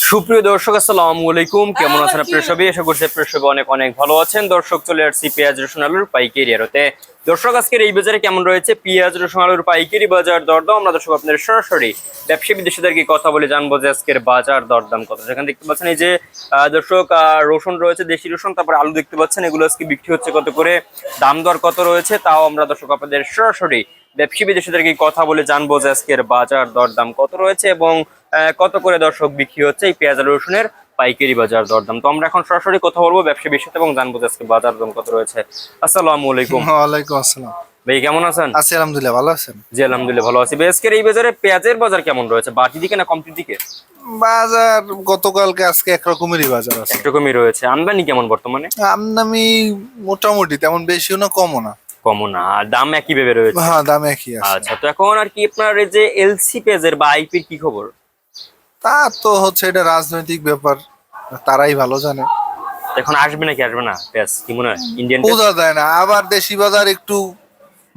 সুপ্রিয় দর্শক, আসসালামু আলাইকুম। কেমন আছেন আপনারা সবাই? আশা করছি আপনারা সবাই অনেক অনেক ভালো আছেন। দর্শক, চলে আসছি পেঁয়াজ রসুন আলুর পাইকারি আড়তে। দর্শক, আজকের এই বাজারে কেমন রয়েছে পেঁয়াজ রসুন আলুর পাইকারি বাজার দরদাম আমরা দর্শক আপনাদের সরাসরি ব্যবসায়ী বিদেশিদেরকে কথা বলে জানবো যে আজকের বাজার দরদাম কত। যেখানে দেখতে পাচ্ছেন এই যে দর্শক, রসুন রয়েছে, দেশি রসুন, তারপরে আলু দেখতে পাচ্ছেন, এগুলো আজকে বিক্রি হচ্ছে কত করে, দাম দর কত রয়েছে, তাও আমরা দর্শক আপনাদের সরাসরি ব্যবসায়ী বিদেশিদেরকে কথা বলে জানবো যে আজকের বাজার দরদাম কত রয়েছে এবং কত করে দর্শক বিক্রি হচ্ছে এই পেঁয়াজ আর রসুনের পাইকারি বাজার দরদাম। তো আমরা এখন সরাসরি কথা বলবো ব্যবসায়ী বিষয়ে এবং জানবো যে আজকে বাজার দাম কত রয়েছে। আসসালামু আলাইকুম। ওয়ালাইকুম আসসালাম। ভাই কেমন আছেন? আছি আলহামদুলিল্লাহ, ভালো আছেন? জি আলহামদুলিল্লাহ ভালো আছি। ভাই আজকের এই বাজারে পেঁয়াজের বাজার কেমন রয়েছে, বাড়তি দিকে না কমতির দিকে? বাজার গতকালকে আজকে একরকমেরই বাজার আছে, একরকমই রয়েছে। আমদানি কেমন বর্তমানে? আমদানি মোটামুটি, তেমন বেশিও না কমও না। কমও না, আর দাম একই ভেবে রয়েছে? হ্যাঁ, দাম একই আছে। আচ্ছা, তো এখন আর কি আপনার এই যে এলসি পেঁয়াজের বা আইপির কি খবর? তা তো হচ্ছে, এটা রাজনৈতিক ব্যাপার, তারাই ভালো জানে। এখন আসবে নাকি আসবে না পেঁয়াজ, কি মনে হয়? ইন্ডিয়ান বোঝা যায় না, আবার দেশি বাজার একটু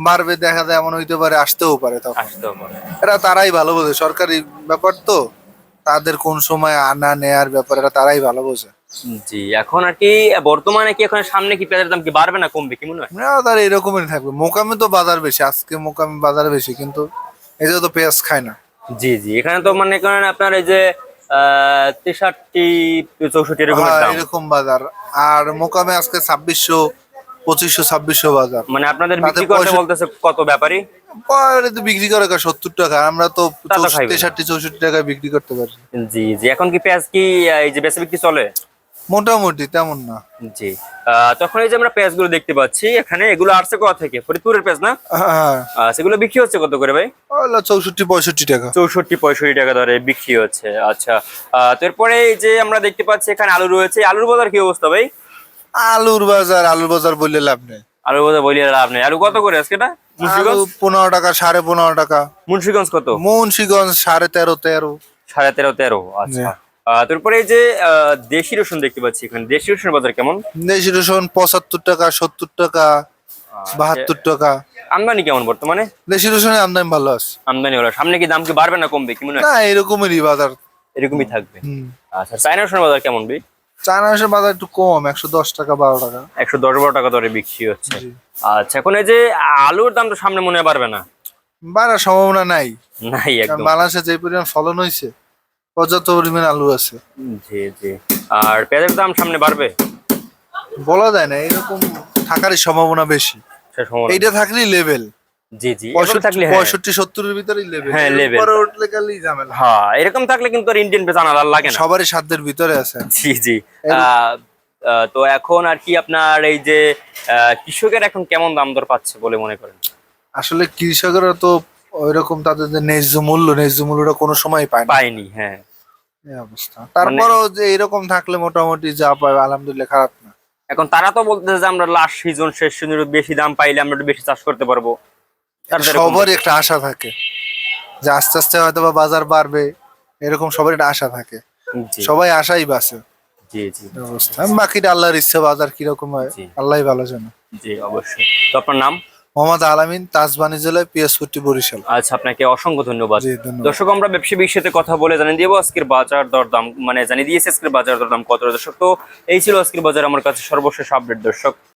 বাড়বে, দেখা যায় এমন হইতে পারে, আসতেও পারে। তখন আসতেও পারে। এটা তারাই ভালো বোঝে, সরকারি ব্যাপার তো, তাদের কোন সময় আনা নেয়ার ব্যাপার এটা তারাই ভালো বোঝে। জি, এখন আর কি বর্তমানে কি এখন সামনে কি পেঁয়াজের দাম কি বাড়বে না কমবে, কি মনে হয়? তার এরকমই থাকবে। মোকামে তো বাজার বেশি, আজকে মোকামে বাজার বেশি, কিন্তু এই যে তো পেঁয়াজ খায় না। জি জি, এখানে তো মানে করেন আপনার এই যে 63 64 এরকম হ্যাঁ, দাম। এরকম বাজার। আর মোকামে আজকে 2600 2500 2600 বাজার। মানে আপনাদের তাতে বিক্রি করতে 65 বলতেছে কত ব্যাপারী? পরে তো বিক্রি করে 70 টাকা, আমরা তো তা তো খাইবে না। 63 64 টাকায় বিক্রি করতে পারি। জি জি, এখন কি পেঁয়াজ কি এই যে বেচা বিক্রি চলে? মোটামুটি তেমন না। জি, তখন এই যে আমরা পেঁয়াজ গুলো দেখতে পাচ্ছি এখানে, এগুলো আসছে কোথা থেকে? ফরিদপুরের পেঁয়াজ না? হ্যাঁ, সেগুলো বিক্রি হচ্ছে কত করে ভাই? হলো 64 65 টাকা। 64 65 টাকা দরে বিক্রি হচ্ছে। আচ্ছা, তারপরে এই যে আমরা দেখতে পাচ্ছি এখানে আলু রয়েছে, আলুর বাজার কি অবস্থা ভাই? আলুর বাজার বললে লাভ নেই। আলুর বাজার বলি লাভ নেই। আলু কত করে আজকে এটা? আলু 15 টাকা, 15.5 টাকা। মুন্সিগঞ্জ কত? মুন্সিগঞ্জ 13.5 13.5 আচ্ছা। তারপরে এই যে দেশি রসুন দেখতে পাচ্ছি এখানে, দেশি রসুন বাজার কেমন? দেশি রসুন 75 টাকা, 70 টাকা, 72 টাকা। আমদানি কেমন বর্তমানে? দেশি রসুনের আমদানি ভালো আছে। আমদানি হলো, সামনে কি দাম কি বাড়বে না কমবে, কি মনে হয়? না, এরকমই বাজার। এরকমই থাকবে। হুম। আচ্ছা, চায়না রসুন বাজার কেমন ভাই? চায়না মাসের বাজার একটু কম, 110 টাকা 12 টাকা। 110 12 টাকা দরে বিক্রি হচ্ছে। জি। আচ্ছা, এখন এই যে আলুর দাম তো সামনে মনে হয় বাড়বে না? বাড়ার সম্ভাবনা নাই, নাই কারণ একদম। বাংলাদেশে যে পরিমাণ ফলন হয়েছে, পর্যাপ্ত পরিমাণ আলু আছে। জি জি, আর পেঁয়াজের দাম সামনে বাড়বে? বলা যায় না, এরকম থাকারই সম্ভাবনা বেশি। সে সময় এইটা থাকলেই লেভেল জি জি, এরকম থাকলে হ্যাঁ। 65 70 এর ভিতরেই লেভেল। হ্যাঁ, level। পরে উঠলে খালি ঝামেলা। হ্যাঁ, এরকম থাকলে কিন্তু আর ইন্ডিয়ান পেঁয়াজ আনা লাগে না। সবারই সাধ্যের ভিতরে আছে। জি জি। তো এখন আর কি আপনার এই যে কৃষকের এখন কেমন দাম দর পাচ্ছে বলে মনে করেন? আসলে কৃষকেরা তো ওইরকম, তাদের যে ন্যায্য মূল্যটা কোনো সময় পায় না। পায়নি, হ্যাঁ। এই অবস্থা। তারপরেও যে এরকম থাকলে মোটামুটি যা পায় আলহামদুলিল্লাহ, খারাপ না। এখন তারা তো বলতেছে যে আমরা লাস্ট সিজন শেষ সিজনের বেশি দাম পাইলে আমরা একটু বেশি চাষ করতে পারবো। তাদের এরকম সবারই একটা আশা থাকে যে আস্তে আস্তে হয়তো বা বাজার বাড়বে, এরকম সবার একটা আশা থাকে। জি সবাই আশাই বাসে। জি জি এই অবস্থা। বাকিটা আল্লাহর ইচ্ছা, বাজার কিরকম হয় জি। আল্লাহই ভালো জানে। জি, অবশ্যই। তো আপনার নাম? মোহাম্মদ আলামিন, তাজবানি জেলায়, পিএসপট্টি, বরিশাল। আচ্ছা, আপনাকে অসংখ্য ধন্যবাদ। জি, ধন্যবাদ। দর্শক, আমরা ব্যবসায়ী বিষয়ে কথা বলে জানিয়ে দিব আজকের বাজার দরদাম, মানে জানিয়ে দিয়েছি আজকের বাজার দরদাম কত। দর্শক, তো এই ছিল আজকের বাজার আমার কাছে সর্বশেষ আপডেট দর্শক।